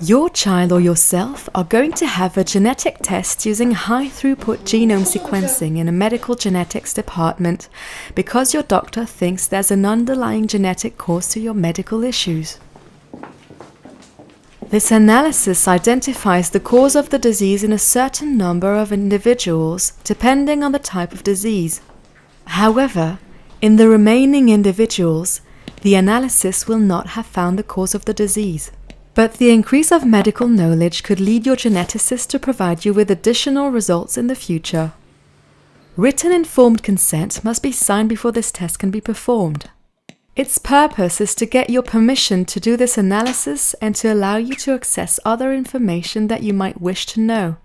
Your child or yourself are going to have a genetic test using high-throughput genome sequencing in a medical genetics department because your doctor thinks there's an underlying genetic cause to your medical issues. This analysis identifies the cause of the disease in a certain number of individuals depending on the type of disease. However, in the remaining individuals, the analysis will not have found the cause of the disease. But the increase of medical knowledge could lead your geneticist to provide you with additional results in the future. Written informed consent must be signed before this test can be performed. Its purpose is to get your permission to do this analysis and to allow you to access other information that you might wish to know.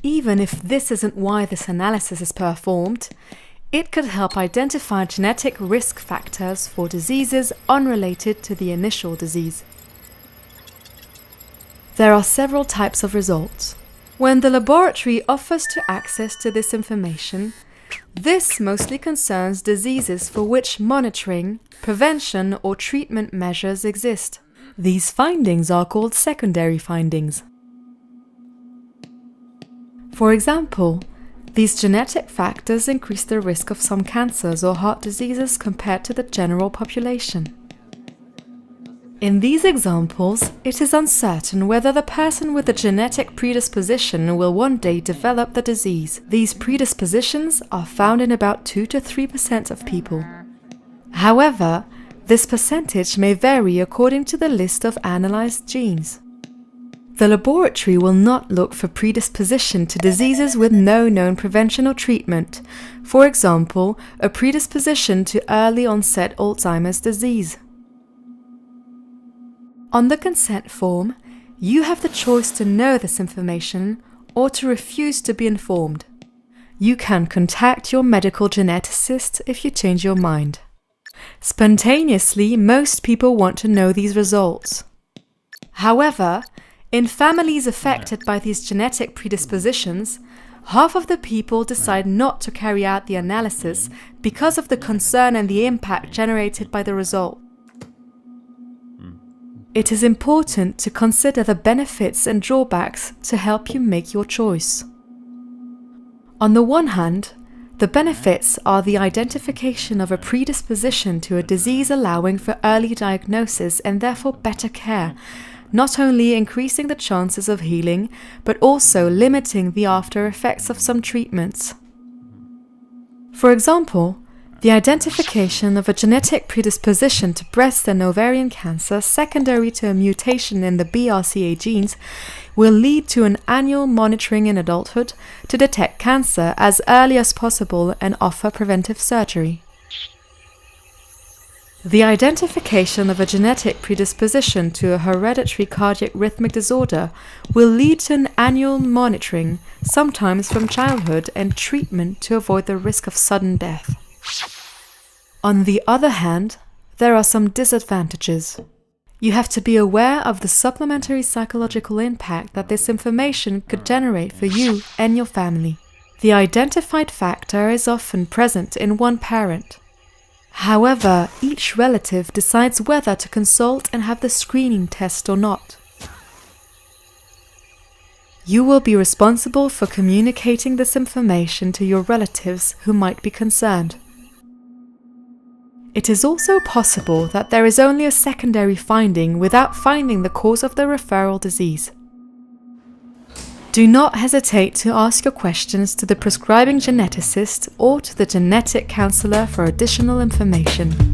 Even if this isn't why this analysis is performed, it could help identify genetic risk factors for diseases unrelated to the initial disease. There are several types of results. When the laboratory offers to access to this information, this mostly concerns diseases for which monitoring, prevention, or treatment measures exist. These findings are called secondary findings. For example, these genetic factors increase the risk of some cancers or heart diseases compared to the general population. In these examples, it is uncertain whether the person with the genetic predisposition will one day develop the disease. These predispositions are found in about 2 to 3% of people. However, this percentage may vary according to the list of analyzed genes. The laboratory will not look for predisposition to diseases with no known prevention or treatment, for example, a predisposition to early onset Alzheimer's disease. On the consent form, you have the choice to know this information or to refuse to be informed. You can contact your medical geneticist if you change your mind. Spontaneously, most people want to know these results. However, in families affected by these genetic predispositions, half of the people decide not to carry out the analysis because of the concern and the impact generated by the result. It is important to consider the benefits and drawbacks to help you make your choice. On the one hand, the benefits are the identification of a predisposition to a disease allowing for early diagnosis and therefore better care, not only increasing the chances of healing, but also limiting the after effects of some treatments. For example, the identification of a genetic predisposition to breast and ovarian cancer secondary to a mutation in the BRCA genes will lead to an annual monitoring in adulthood to detect cancer as early as possible and offer preventive surgery. The identification of a genetic predisposition to a hereditary cardiac rhythmic disorder will lead to an annual monitoring, sometimes from childhood, and treatment to avoid the risk of sudden death. On the other hand, there are some disadvantages. You have to be aware of the supplementary psychological impact that this information could generate for you and your family. The identified factor is often present in one parent. However, each relative decides whether to consult and have the screening test or not. You will be responsible for communicating this information to your relatives who might be concerned. It is also possible that there is only a secondary finding without finding the cause of the referral disease. Do not hesitate to ask your questions to the prescribing geneticist or to the genetic counselor for additional information.